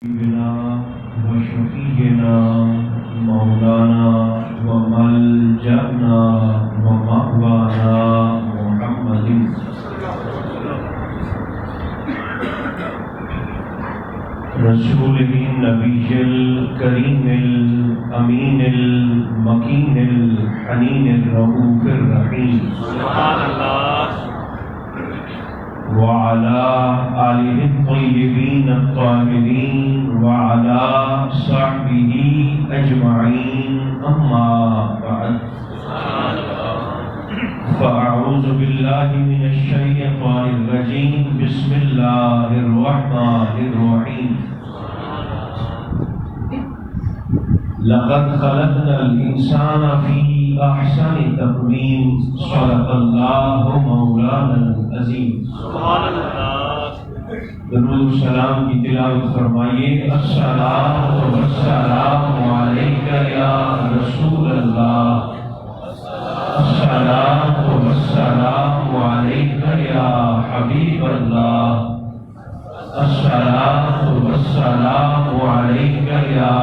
بنا وشفينا مولانا وملجأنا ومأوانا محمد رسوله النبي الكريم الأمين المكين الحنين الرؤوف الرحيم سبحان الله وعلى آله الطيبين الطاهرين وعلى صحبه أجمعين أما بعد فأعوذ بالله من الشيطان الرجيم بسم الله الرحمن الرحيم لقد خلقنا الإنسان في أحسن تقويم صدق الله مولانا العظيم سبحان اللہ. درود و سلام کی تلاوت فرمائیے. الصلاۃ والسلام علیک یا رسول اللہ، الصلاۃ والسلام علیک یا حبیب اللہ، الصلاۃ والسلام علیک یا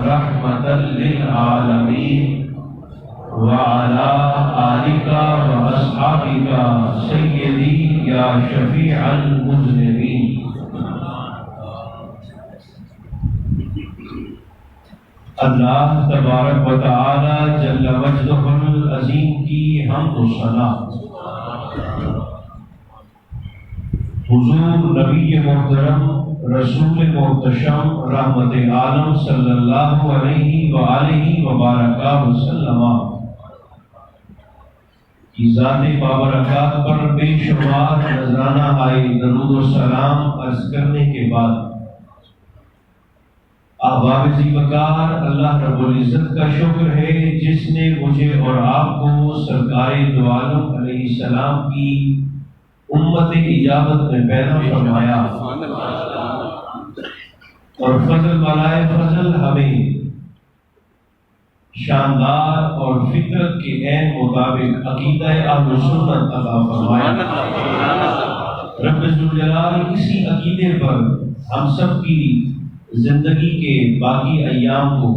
رحمۃ للعالمین وعلى آلك وأصحابك سيدي يا شفيع المذنبين. اللہ تبارک و تعالی جل مجدہ العظیم کی حمد و ثنا حضور نبی محترم رسول محتشم رحمت عالم صلی اللہ علیہ وآلہ وبارک وسلم کی ذات بابرکات پر بے شمار نذرانہ آئے درود و سلام عرض کرنے کے بعد احباب ذی وقار اللہ رب العزت کا شکر ہے جس نے مجھے اور آپ کو سرکار دو عالم علیہ السلام کی امت اجابت میں پیدا فرمایا اور فضل والائے فضل ہمیں شاندار اور فطرت کے عین مطابق عقیدہ اہل سنت عطا فرمایا. رب ذوالجلال اسی عقیدے پر ہم سب کی زندگی کے باقی ایام کو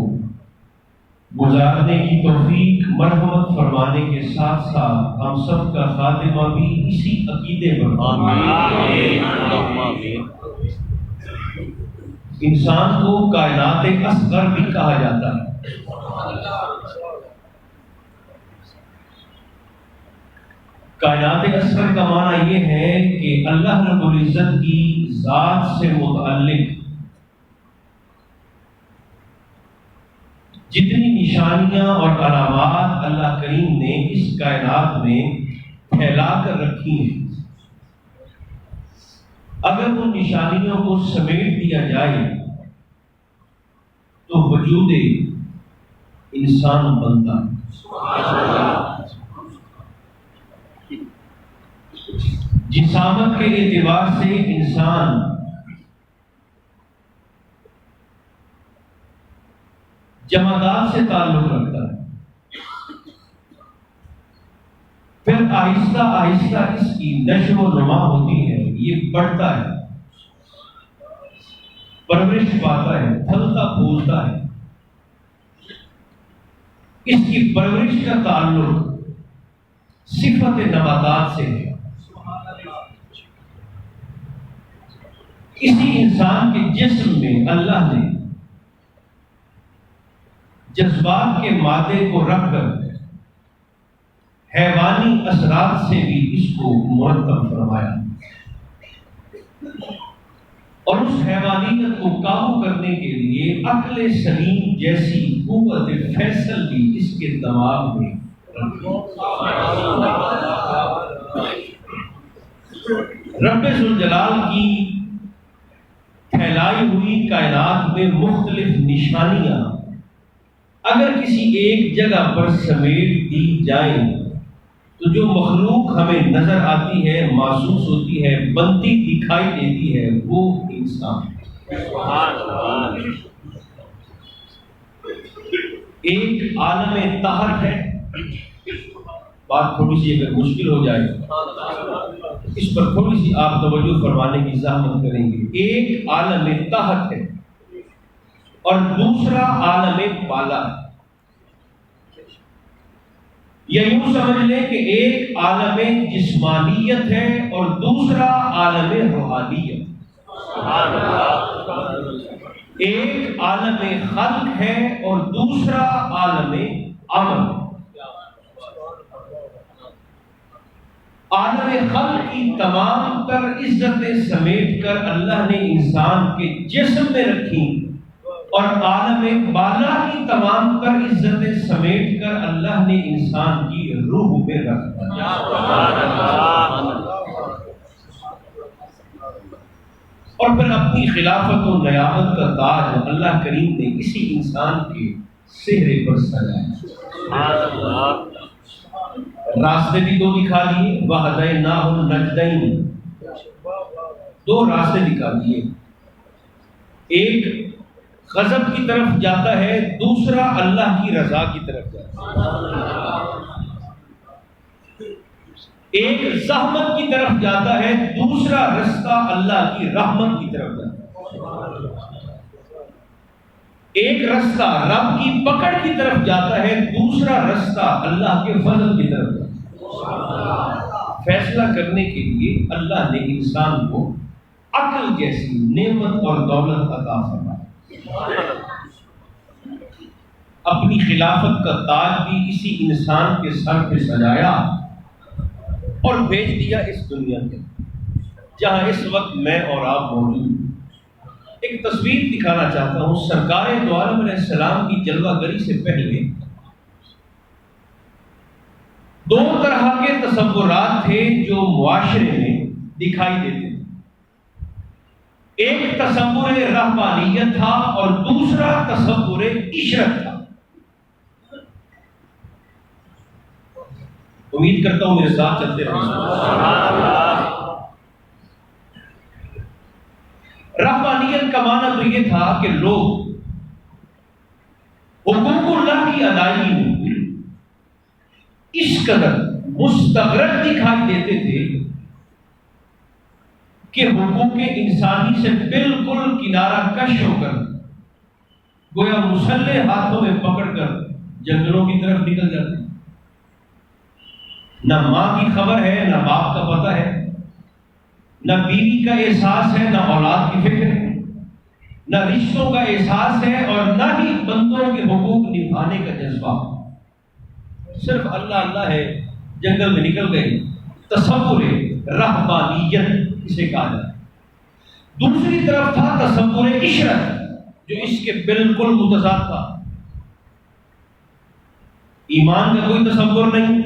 گزارنے کی توفیق مرحمت فرمانے کے ساتھ ساتھ ہم سب کا خاتمہ بھی اسی عقیدے پر آمین. انسان کو کائنات اصغر بھی کہا جاتا ہے. کائنات اصغر کا معنی یہ ہے کہ اللہ رب العزت کی ذات سے متعلق جتنی نشانیاں اور علامات اللہ کریم نے اس کائنات میں پھیلا کر رکھی ہیں، اگر ان نشانیوں کو سمیٹ دیا جائے تو وجود انسان بنتا ہے. جسامت کے اعتبار سے انسان جمادات سے تعلق رکھتا ہے، پھر آہستہ آہستہ اس کی نشو و نما ہوتی ہے، یہ بڑھتا ہے، پرورش پاتا ہے، پھلتا پھولتا ہے. اس کی پرورش کا تعلق صفت نباتات سے ہے. اسی انسان کے جسم میں اللہ نے جذبات کے مادے کو رکھ کر حیوانی اثرات سے بھی اس کو مرتب فرمایا اور اس حیوانیت کو قابو کرنے کے لیے عقل سلیم جیسی قوت فیصل بھی اس کے دماغ میں رب ذوالجلال کی پھیلائی ہوئی کائنات میں مختلف نشانیاں اگر کسی ایک جگہ پر سمیٹ دی جائیں تو جو مخلوق ہمیں نظر آتی ہے، محسوس ہوتی ہے، بنتی دکھائی دیتی ہے، وہ انسان ایک عالم طاہر ہے. بات تھوڑی سی اگر مشکل ہو جائے اس پر تھوڑی سی آپ توجہ فرمانے کی زحمت کریں گے. ایک عالم طاقت ہے اور دوسرا عالم بالا ہے. یا یوں سمجھ لیں کہ ایک عالم جسمانیت ہے اور دوسرا عالم روحانیت. ایک عالم خلق ہے اور دوسرا عالم عمل. عالم خلق کی تمام تر عزتیں سمیٹ کر اللہ نے انسان کے جسم میں رکھی اور عالم بالا کی تمام تر عزتیں سمیٹ کر اللہ نے انسان کی روح میں رکھ دیا. اور پھر اپنی خلافت و نیابت کا تاج اللہ کریم نے اسی انسان کے چہرے پر سجایا. راستے بھی دو دکھا دیے، وَهَدَيْنَاهُ النَّجْدَيْنِ، دو راستے دکھا دیے. ایک غضب کی طرف جاتا ہے، دوسرا اللہ کی رضا کی طرف جاتا ہے. ایک زحمت کی طرف جاتا ہے، دوسرا رستہ اللہ کی رحمت کی طرف جاتا ہے. ایک رستہ رب کی پکڑ کی طرف جاتا ہے، دوسرا رستہ اللہ کے فضل کی طرف جاتا ہے. فیصلہ کرنے کے لیے اللہ نے انسان کو عقل جیسی نعمت اور دولت عطا فرمائی. اپنی خلافت کا تاج بھی اسی انسان کے سر پہ سجایا اور بھیج دیا اس دنیا کے جہاں اس وقت میں اور آپ موجود ہیں. ایک تصویر دکھانا چاہتا ہوں. سرکار دو عالم علیہ السلام کی جلوہ گری سے پہلے دو طرح کے تصورات تھے جو معاشرے میں دکھائی دیتے تھے. ایک تصور رہبانیت تھا اور دوسرا تصور عشرت تھا. امید کرتا ہوں میرے ساتھ چلتے رہیں. رہبانیت کا معنی تو یہ تھا کہ لوگ حقوق اللہ کی ادائیگی میں اس قدر مستغرق دکھائی دیتے تھے کہ حقوق انسانی سے بالکل کنارہ کش ہو کر گویا مسلح ہاتھوں میں پکڑ کر جنگلوں کی طرف نکل جاتے. نہ ماں کی خبر ہے، نہ باپ کا پتہ ہے، نہ بیوی کا احساس ہے، نہ اولاد کی فکر ہے، نہ رشتوں کا احساس ہے اور نہ ہی بندوں کے حقوق نبھانے کا جذبہ. صرف اللہ اللہ ہے، جنگل میں نکل گئے. تصور رہبانیت اسے کہا جاتا ہے. دوسری طرف تھا تصور عشرت جو اس کے بالکل متضاد تھا. ایمان کا کوئی تصور نہیں،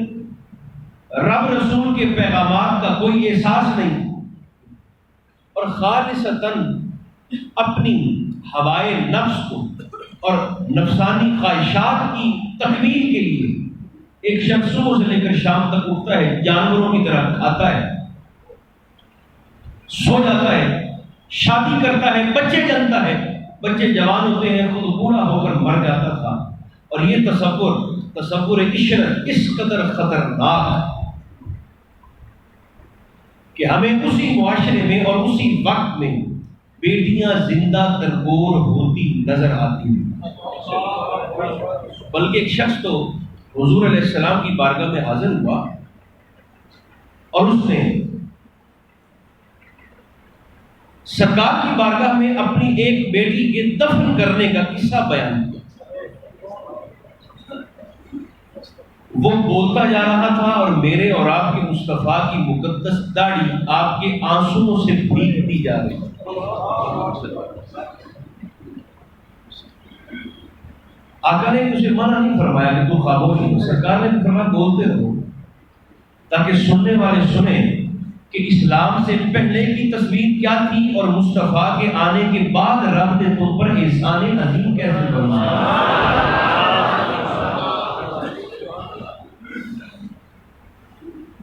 رب رسول کے پیغامات کا کوئی احساس نہیں، اور خالصتاً اپنی ہوائے نفس کو اور نفسانی خواہشات کی تکمیل کے لیے ایک شخص صبح سے لے کر شام تک اٹھتا ہے، جانوروں کی طرح کھاتا ہے، سو جاتا ہے، شادی کرتا ہے، بچے جنتا ہے، بچے جوان ہوتے ہیں، خود بوڑھا ہو کر مر جاتا تھا. اور یہ تصور عشرت اس قدر خطرناک ہے کہ ہمیں اسی معاشرے میں اور اسی وقت میں بیٹیاں زندہ تربور ہوتی نظر آتی ہیں. بلکہ ایک شخص تو حضور علیہ السلام کی بارگاہ میں حاضر ہوا اور اس نے سرکار کی بارگاہ میں اپنی ایک بیٹی کے دفن کرنے کا قصہ بیان کیا. وہ بولتا جا رہا تھا اور میرے اور آپ کے مصطفیٰ کی مقدس داڑھی آپ کے آنسوؤں سے بھیگتی جا رہی. آقا نے اسے منع نہیں فرمایا کہ تو خاموش ہو. سرکار نے فرمایا بولتے رہو تاکہ سننے والے سنیں کہ اسلام سے پہلے کی تصویر کیا تھی اور مصطفیٰ کے آنے کے بعد رب نے تم پر احسان عظیم کیسے فرمایا.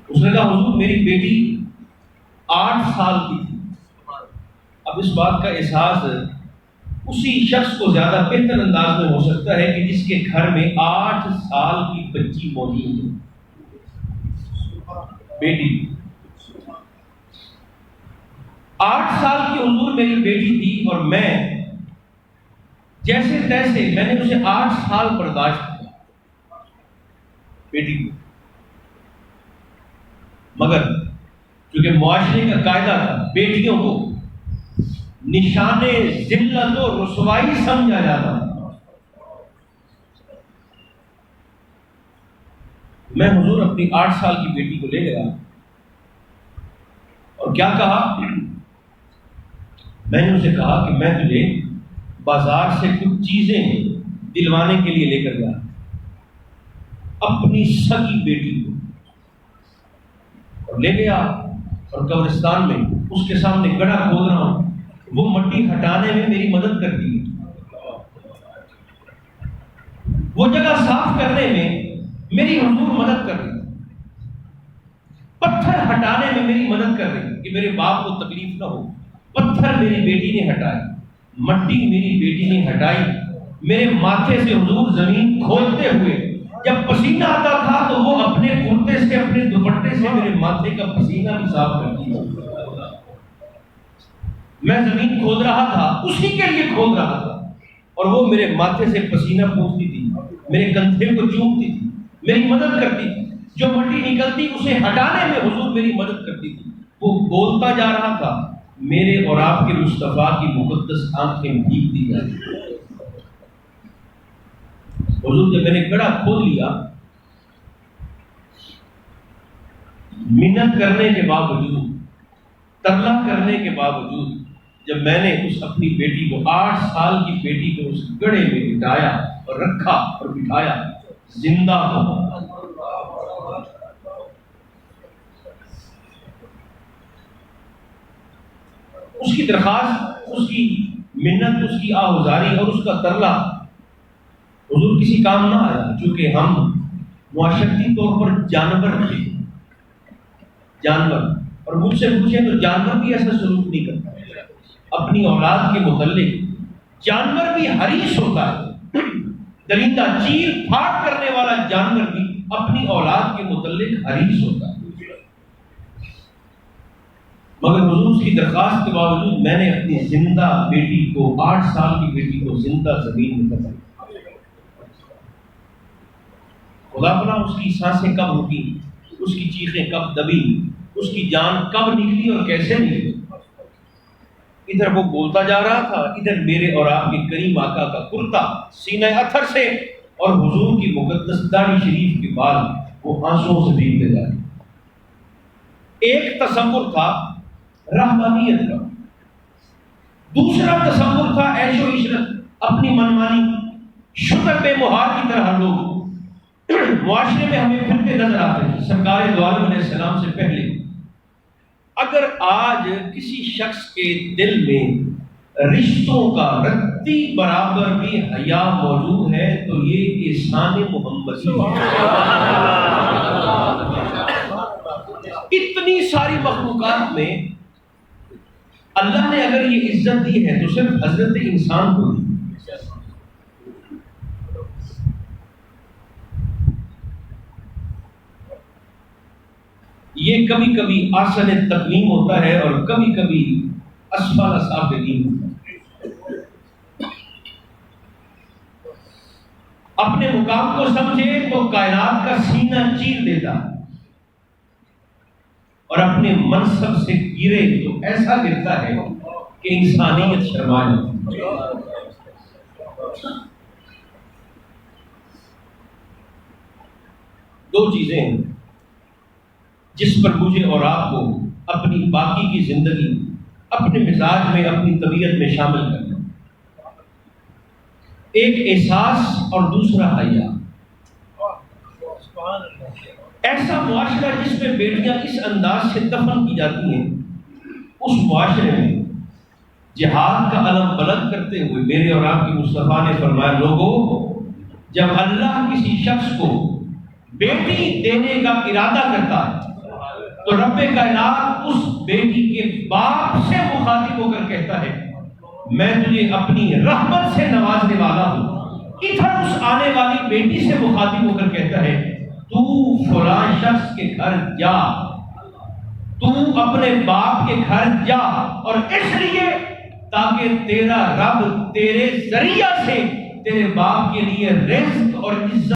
اس نے کہا حضور میری بیٹی 8 سال کی تھی. اب اس بات کا احساس اسی شخص کو زیادہ بہتر انداز میں ہو سکتا ہے کہ جس کے گھر میں 8 سال کی بچی موجود ہے. بیٹی 8 سال کی حضور میری بیٹی تھی اور میں جیسے تیسے میں نے اسے 8 سال برداشت کیا بیٹی کو، مگر چونکہ معاشرے کا قاعدہ تھا بیٹیوں کو نشان ذلت و رسوائی سمجھا جاتا تھا، میں حضور اپنی 8 سال کی بیٹی کو لے گیا اور کیا کہا، میں نے اسے کہا کہ میں تجھے بازار سے کچھ چیزیں دلوانے کے لیے لے کر گیا، اپنی سگی بیٹی کو، اور لے گیا اور قبرستان میں اس کے سامنے گڑھا کھود رہا ہوں، وہ مٹی ہٹانے میں میری مدد کرتی ہے، وہ جگہ صاف کرنے میں میری حضور مدد کر رہی، پتھر ہٹانے میں میری مدد کر رہی کہ میرے باپ کو تکلیف نہ ہو، پتھر میری بیٹی نے ہٹائے، مٹی میری بیٹی نے ہٹائی، میرے ماتھے سے حضور زمین کھودتے ہوئے جب پسینہ آتا تھا تو وہ اپنے کرتے سے اپنے دوپٹے سے میرے ماتھے کا پسینہ بھی صاف کرتی تھی، میں زمین کھود رہا تھا اسی کے لیے کھود رہا تھا اور وہ میرے ماتھے سے پسینہ پوچھتی تھی، میرے کندھے کو چومتی تھی، میری مدد کرتی تھی، جو مٹی نکلتی اسے ہٹانے میں حضور میری مدد کرتی تھی، وہ بولتا جا رہا تھا، میرے اور آپ کے مصطفیٰ کی مقدس آنکھیں بھیگتی جا رہی۔ حضور جب میں نے گڑھا کھود لیا، منت کرنے کے باوجود، ترلا کرنے کے باوجود، جب میں نے اس اپنی بیٹی کو 8 سال کی بیٹی کو اس گڑھے میں لٹایا اور رکھا اور بٹھایا زندہ ہو، اس کی درخواست، اس کی منت، اس کی آہوزاری اور اس کا ترلا حضور کسی کام نہ آیا، چونکہ ہم معاشرتی طور پر جانور تھے، جانور، اور مجھ سے پوچھیں تو جانور بھی ایسا سلوک نہیں کرتا، اپنی اولاد کے متعلق جانور بھی حریص ہوتا ہے، درندہ چیر پھاڑ کرنے والا جانور بھی اپنی اولاد کے متعلق حریص ہوتا ہے، مگر حضور کی درخواست کے باوجود میں نے اپنی زندہ بیٹی کو، 8 سال کی بیٹی کو زندہ زمین میں دفن کیا۔ خدا بنا اس کی سانسیں کب رکی، اس کی چیخیں کب دبی، اس کی جان کب نکلی اور کیسے نکلی، ادھر وہ بولتا جا رہا تھا، ادھر میرے اور آپ کے کریم آقا کا کرتا سینہ اطہر سے اور حضور کی مقدس داڑھی شریف کے بال وہ آنسوؤں سے بھیگتے جا رہے۔ ایک تصور تھا رحمانیت کا، دوسرا تصور تھا عیش و عشرت، اپنی منمانی، شکر بے مہار کی طرح لوگ معاشرے میں ہمیں پھرتے نظر آتے ہیں۔ سرکار دو عالم علیہ السلام سے پہلے اگر آج کسی شخص کے دل میں رشتوں کا رتی برابر بھی حیا موجود ہے تو یہ احسان محمدی ہے۔ اتنی ساری مخلوقات میں اللہ نے اگر یہ عزت دی ہے تو صرف حضرت انسان کو دی۔ یہ کبھی کبھی آسن تقویم ہوتا ہے اور کبھی کبھی اسفل سافلین ہوتا ہے۔ اپنے مقام کو سمجھے تو کائنات کا سینہ چیر دیتا ہے، اور اپنے منصب سے گرے تو ایسا گرتا ہے کہ انسانیت شرما جاتی ہے۔ دو چیزیں ہیں جس پر مجھے اور آپ کو اپنی باقی کی زندگی اپنے مزاج میں، اپنی طبیعت میں شامل کرنا، ایک احساس اور دوسرا حیا۔ ایسا معاشرہ جس میں بیٹیاں اس انداز سے دفن کی جاتی ہیں، اس معاشرے میں جہاد کا علم بلند کرتے ہوئے میرے اور آپ کے مصطفیٰ نے فرمایا، لوگوں جب اللہ کسی شخص کو بیٹی دینے کا ارادہ کرتا ہے تو رب کائنات اس بیٹی کے باپ سے مخاطب ہو کر کہتا ہے، میں تجھے اپنی رحمت سے نوازنے والا ہوں۔ ادھر اس آنے والی بیٹی سے مخاطب ہو کر کہتا ہے، تو فلاں شخص کے گھر جا، تو اپنے باپ کے گھر جا، اور اس لیے تاکہ تیرا رب تیرے ذریعہ سے تیرے باپ کے لیے رزق اور عزت